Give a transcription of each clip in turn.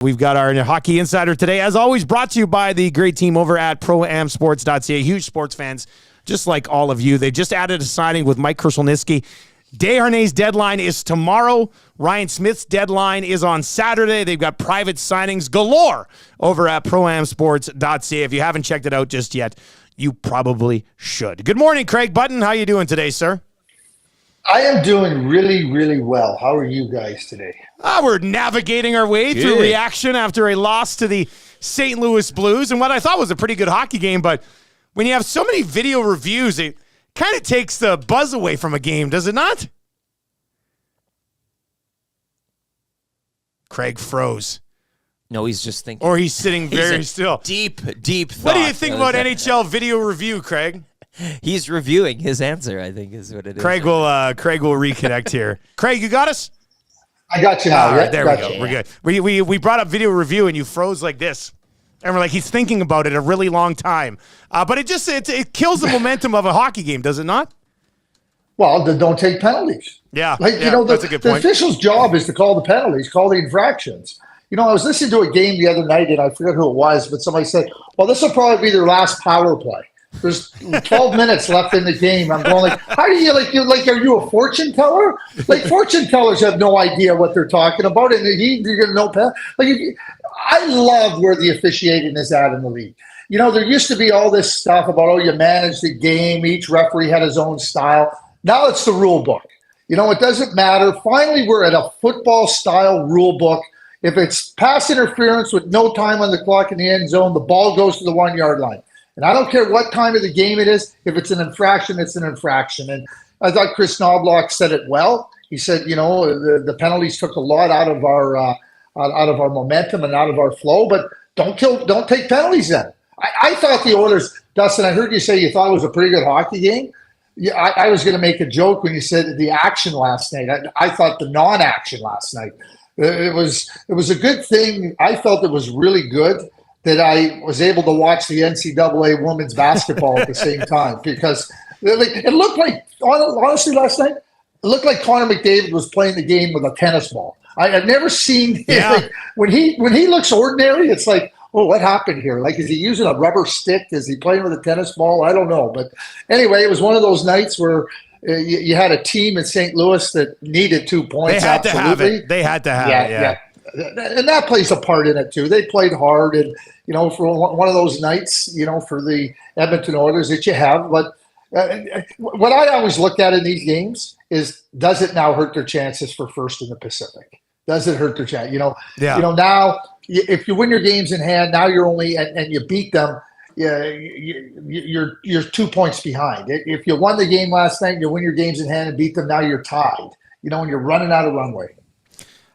We've got our Hockey Insider today, as always, brought to you by the great team over at ProAmSports.ca. Huge sports fans, just like all of you. They just added a signing with Mike Krushelnyski. Desharnais' deadline is tomorrow. Ryan Smith's deadline is on Saturday. They've got private signings galore over at ProAmSports.ca. If you haven't checked it out just yet, you probably should. Good morning, Craig Button. How are you doing today, sir? I am doing really, really well. How are you guys today? We're navigating our way through reaction after a loss to the St. Louis Blues and what I thought was a pretty good hockey game. But when you have so many video reviews, it kind of takes the buzz away from a game, does it not? Craig froze. No, he's just thinking. Or he's sitting very still. Deep thought. What do you think about NHL video review, Craig? He's reviewing his answer, I think, is what it is. Craig will reconnect here. Craig, you got us? I got you now. All right, there we go. We're good. We brought up video review, and you froze like this. And we're like, he's thinking about it a really long time. But it kills the momentum of a hockey game, does it not? Well, then don't take penalties. Yeah, that's a good point. The official's job is to call the penalties, call the infractions. I was listening to a game the other night, and I forget who it was, but somebody said, well, this will probably be their last power play. There's 12 minutes left in the game. I'm going like, how do you are you a fortune teller? Like, fortune tellers have no idea what they're talking about, and you're going to know. I love where the officiating is at in the league. There used to be all this stuff about, you manage the game. Each referee had his own style. Now it's the rule book. It doesn't matter. Finally, we're at a football-style rule book. If it's pass interference with no time on the clock in the end zone, the ball goes to the 1 yard line. And I don't care what time of the game it is. If it's an infraction, it's an infraction. And I thought Chris Knobloch said it well. He said, the penalties took a lot out of our momentum and out of our flow. But don't take penalties then. I thought the Oilers, Dustin, I heard you say you thought it was a pretty good hockey game. Yeah, I was going to make a joke when you said the action last night. I thought the non-action last night. It was a good thing. I felt it was really good that I was able to watch the NCAA women's basketball at the same time, because it looked like, honestly, last night, it looked like Connor McDavid was playing the game with a tennis ball. I've never seen him. When he looks ordinary, it's like, oh, what happened here? Like, is he using a rubber stick? Is he playing with a tennis ball? I don't know. But anyway, it was one of those nights where you had a team in St. Louis that needed 2 points. They had to have it. They had to have it, yeah. And that plays a part in it too. They played hard, and for one of those nights, for the Edmonton Oilers that you have. But what I always look at in these games is, does it now hurt their chances for first in the Pacific? Does it hurt their chance? Now if you win your games in hand, now you're only and you beat them. You're 2 points behind. If you won the game last night, and you win your games in hand and beat them, now you're tied. And you're running out of runway.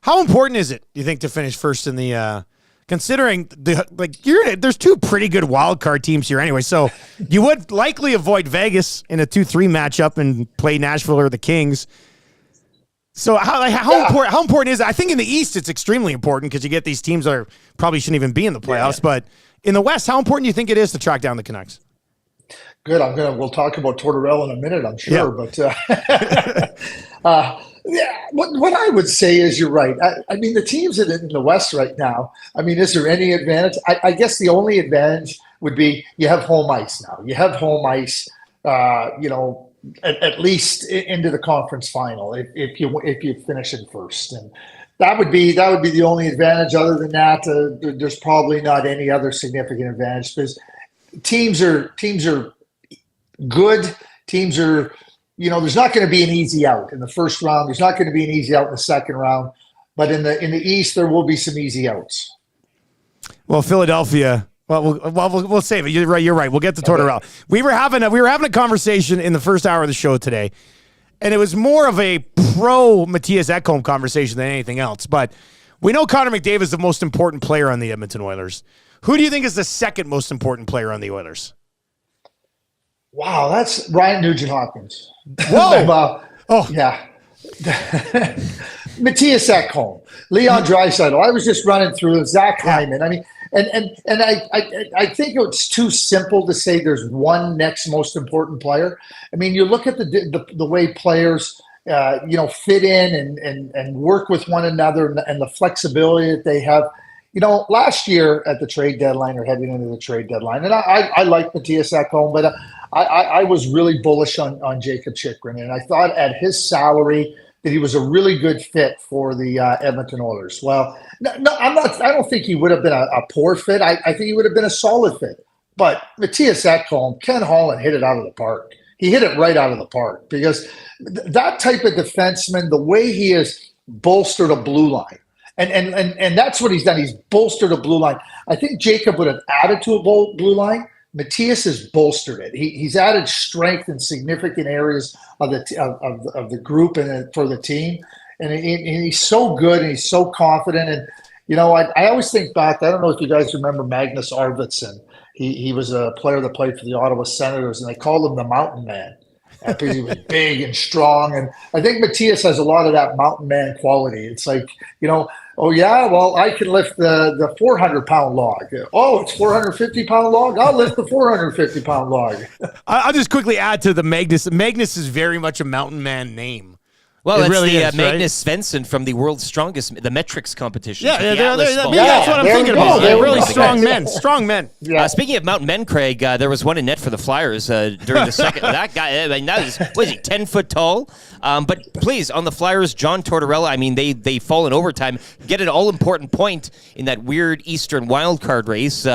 How important is it, do you think, to finish first in the considering there's two pretty good wild card teams here anyway, so you would likely avoid Vegas in a 2-3 matchup and play Nashville or the Kings. So how important is it? I think in the East it's extremely important because you get these teams that probably shouldn't even be in the playoffs, but in the West, how important do you think it is to track down the Canucks? Good. We'll talk about Torterella in a minute, I'm sure, but what I would say is you're right. I mean, the teams in the West right now, is there any advantage? I guess the only advantage would be you have home ice now. You have home ice, at least into the conference final if you finish in first. And that would be the only advantage. Other than that, there's probably not any other significant advantage, because teams are good. Teams are, there's not going to be an easy out in the first round. There's not going to be an easy out in the second round. But in the East, there will be some easy outs. Well, Philadelphia. We'll save it. You're right. We'll get to Tortorella. We were having a conversation in the first hour of the show today, and it was more of a pro Matthias Ekholm conversation than anything else. But we know Connor McDavid is the most important player on the Edmonton Oilers. Who do you think is the second most important player on the Oilers? Wow, that's Ryan Nugent-Hopkins. Whoa! Yeah. Matthias Ekholm, Leon Draisaitl. I was just running through Zach Hyman. I think it's too simple to say there's one next most important player. You look at the way players fit in and work with one another, and the flexibility that they have. last year at the trade deadline or heading into the trade deadline, and I like Matthias Ekholm, but I was really bullish on Jacob Chychrun, and I thought at his salary that he was a really good fit for the Edmonton Oilers. Well, no, I'm not. I don't think he would have been a poor fit. I think he would have been a solid fit. But Matthias Ekholm, Ken Holland hit it out of the park. He hit it right out of the park because that type of defenseman, the way he has bolstered a blue line, and that's what he's done. He's bolstered a blue line. I think Jacob would have added to a blue line. Matthias has bolstered it. He's added strength in significant areas of the group and for the team. And he's so good and he's so confident. And, I always think back, I don't know if you guys remember Magnus Arvidsson. He was a player that played for the Ottawa Senators, and they called him the Mountain Man because he was big and strong. And I think Matthias has a lot of that mountain man quality. It's like, oh, yeah, well, I can lift the 400-pound log. Oh, it's 450-pound log? I'll lift the 450-pound log. I'll just quickly add to the Magnus. Magnus is very much a mountain man name. Well, it it's really the is, Magnus Svensson from the world's strongest, the metrics competition. Yeah, that's what I'm there thinking we go. about. There They're we really go. strong men. Strong men. Yeah. Speaking of mountain men, Craig, there was one in net for the Flyers during the second. That guy, I mean, what is he, 10 foot tall? But please, on the Flyers, John Torterella, I mean, they fall in overtime, get an all-important point in that weird Eastern wildcard race.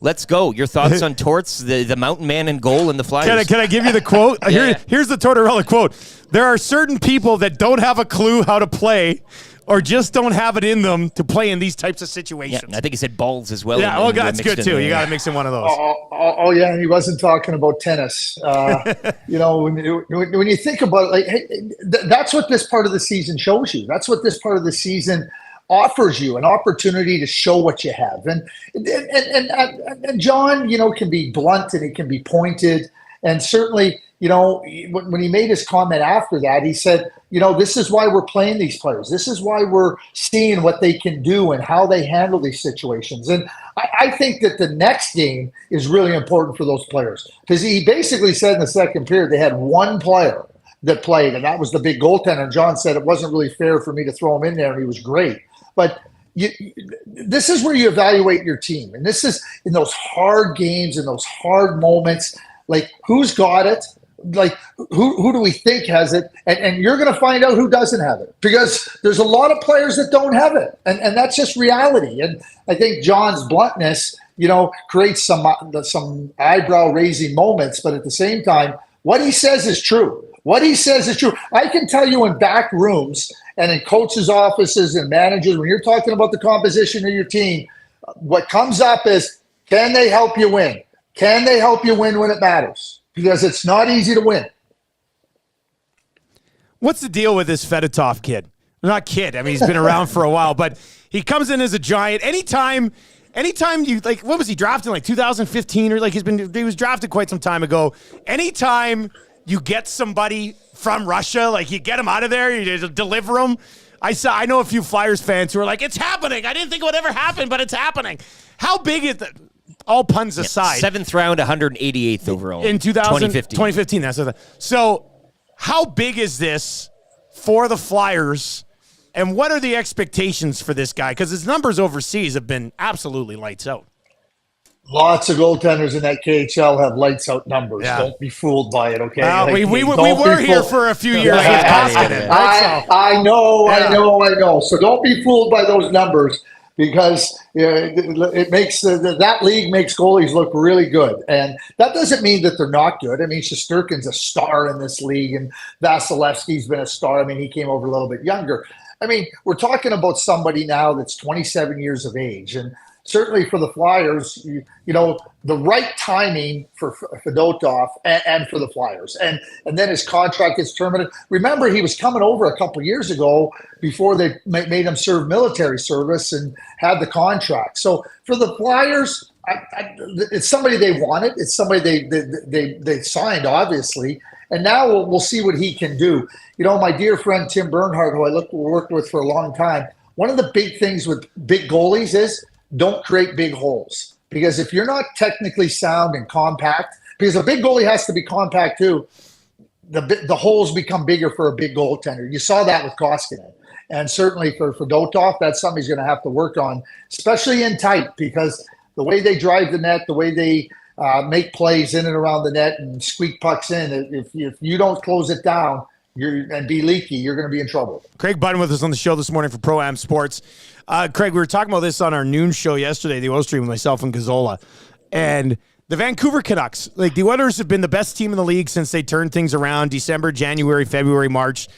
Let's go. Your thoughts on Torts, the mountain man in goal and the Flyers? Can I give you the quote? Here's the Tortorella quote. There are certain people that don't have a clue how to play or just don't have it in them to play in these types of situations. Yeah, I think he said balls as well. Yeah, that's good too. You got to mix in one of those. Oh, yeah, and he wasn't talking about tennis. When you think about it, that's what this part of the season shows you. That's what this part of the season offers you, an opportunity to show what you have. And John, can be blunt and he can be pointed. And certainly, when he made his comment after that, he said, this is why we're playing these players. This is why we're seeing what they can do and how they handle these situations. And I think that the next game is really important for those players because he basically said in the second period they had one player that played, and that was the big goaltender. And John said it wasn't really fair for me to throw him in there, and he was great. But this is where you evaluate your team. And this is in those hard games, in those hard moments, like who's got it? Like who do we think has it? And you're going to find out who doesn't have it because there's a lot of players that don't have it. And that's just reality. And I think John's bluntness, creates some eyebrow raising moments. But at the same time, what he says is true. What he says is true. I can tell you in back rooms and in coaches' offices and managers, when you're talking about the composition of your team, what comes up is, can they help you win? Can they help you win when it matters? Because it's not easy to win. What's the deal with this Fedotov kid? Not kid. I mean, he's been around for a while, but he comes in as a giant. Anytime you what was he drafted in, like 2015 or he was drafted quite some time ago. Anytime you get somebody from Russia, like you get him out of there, you deliver him. I know a few Flyers fans who are like, it's happening. I didn't think it would ever happen, but it's happening. How big is that? All puns aside. 7th round, 188th overall. In 2015. That's the thing. So how big is this for the Flyers, and what are the expectations for this guy? Because his numbers overseas have been absolutely lights out. Lots of goaltenders in that KHL have lights out numbers. Yeah. Don't be fooled by it, okay? We were here for a few years. I know. So don't be fooled by those numbers. Because it makes that league makes goalies look really good, and that doesn't mean that they're not good. I mean, Shesterkin's a star in this league, and Vasilevsky's been a star. I mean, he came over a little bit younger. I mean, we're talking about somebody now that's 27 years of age, and certainly for the Flyers, the right timing for Fedotov and for the Flyers. And then his contract gets terminated. Remember, he was coming over a couple of years ago before they made him serve military service and had the contract. So for the Flyers, it's somebody they wanted. It's somebody they signed, obviously. And now we'll see what he can do. My dear friend Tim Bernhardt, who I worked with for a long time, one of the big things with big goalies is don't create big holes. Because if you're not technically sound and compact, because a big goalie has to be compact too, the holes become bigger for a big goaltender. You saw that with Koskinen. And certainly for Fedotov, that's something he's going to have to work on, especially in tight, because the way they drive the net, the way they make plays in and around the net and squeak pucks in, if you don't close it down and be leaky, you're going to be in trouble. Craig Button with us on the show this morning for Pro-Am Sports. Craig, we were talking about this on our noon show yesterday, the Oil Stream, with myself and Gazzola. And the Vancouver Canucks, like the Oilers have been the best team in the league since they turned things around December, January, February, March.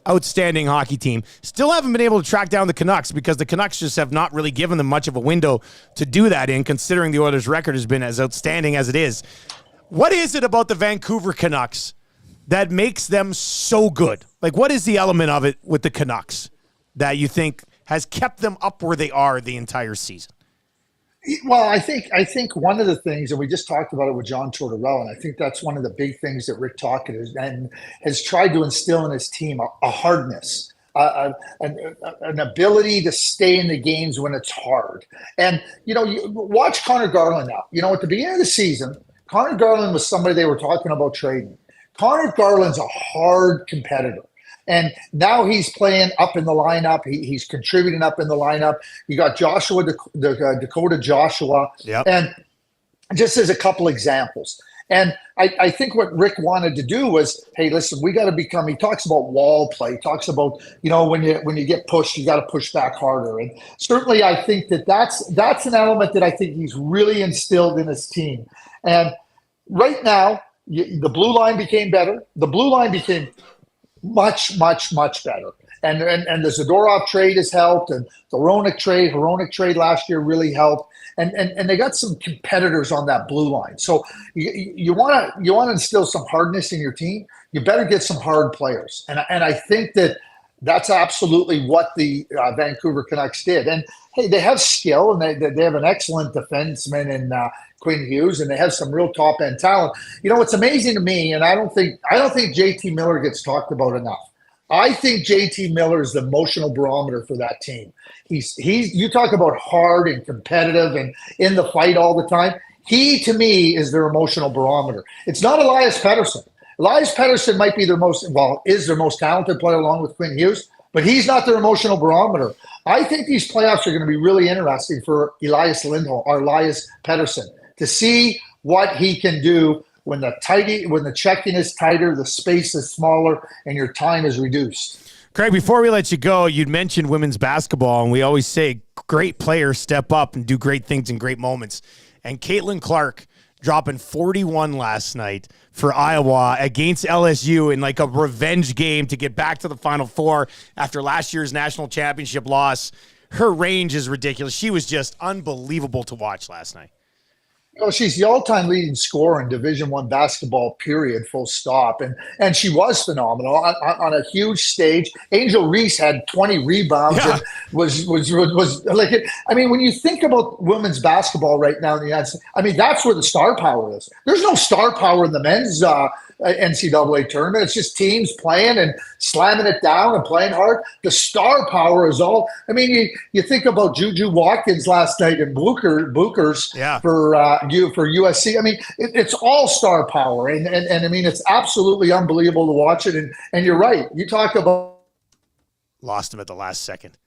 Outstanding hockey team. Still haven't been able to track down the Canucks because the Canucks just have not really given them much of a window to do that in, considering the Oilers' record has been as outstanding as it is. What is it about the Vancouver Canucks that makes them so good? Like, what is the element of it with the Canucks that you think has kept them up where they are the entire season? Well, I think one of the things, and we just talked about it with John Torterella, and I think that's one of the big things that Rick Tocchet has tried to instill in his team, a hardness, an ability to stay in the games when it's hard. And, you watch Connor Garland now. At the beginning of the season, Connor Garland was somebody they were talking about trading. Connor Garland's a hard competitor. And now he's playing up in the lineup. He's contributing up in the lineup. You got Dakota Joshua. Yep. And just as a couple examples. And I think what Rick wanted to do was, hey, listen, we got to become, he talks about wall play. He talks about, when you get pushed, you got to push back harder. And certainly I think that's an element that I think he's really instilled in his team. And right now, the blue line became better. The blue line became much, much, much better. And the Zadorov trade has helped, and the Hronek trade last year really helped. And they got some competitors on that blue line. So you want to instill some hardness in your team. You better get some hard players. And I think that's absolutely what the Vancouver Canucks did. And hey, they have skill, and they have an excellent defenseman in Quinn Hughes, and they have some real top end talent. What's amazing to me, and I don't think JT Miller gets talked about enough. I think JT Miller is the emotional barometer for that team. You talk about hard and competitive and in the fight all the time. He, to me, is their emotional barometer. It's not Elias Pettersson. Elias Pettersson might be is their most talented player along with Quinn Hughes, but he's not their emotional barometer. I think these playoffs are going to be really interesting for Elias Pettersson to see what he can do when the checking is tighter, the space is smaller, and your time is reduced. Craig, before we let you go, you'd mentioned women's basketball, and we always say great players step up and do great things in great moments. And Caitlin Clark dropping 41 last night for Iowa against LSU in like a revenge game to get back to the Final Four after last year's national championship loss. Her range is ridiculous. She was just unbelievable to watch last night. She's the all-time leading scorer in Division I basketball, period, full stop. And she was phenomenal on a huge stage. Angel Reese had 20 rebounds and was like it. I mean, when you think about women's basketball right now in the United States, I mean, that's where the star power is. There's no star power in the men's NCAA tournament. It's just teams playing and slamming it down and playing hard. The star power is all. I mean, you think about Juju Watkins last night and Bookers for USC. I mean, it's all star power, and I mean, it's absolutely unbelievable to watch it. And you're right. You talk about lost him at the last second.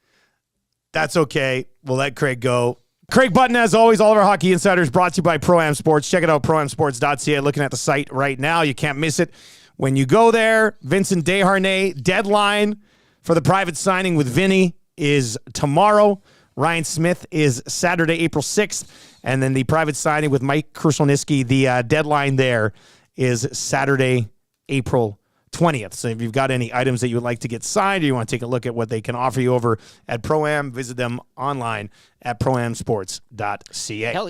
That's okay. We'll let Craig go. Craig Button, as always, all of our Hockey Insiders brought to you by Pro-Am Sports. Check it out, proamsports.ca. Looking at the site right now. You can't miss it. When you go there, Vincent Desharnais, deadline for the private signing with Vinny is tomorrow. Ryan Smith is Saturday, April 6th. And then the private signing with Mike Krushelnyski, the deadline there is Saturday, April 20th. So if you've got any items that you would like to get signed or you want to take a look at what they can offer you over at Pro-Am, visit them online at proamsports.ca. Hell, even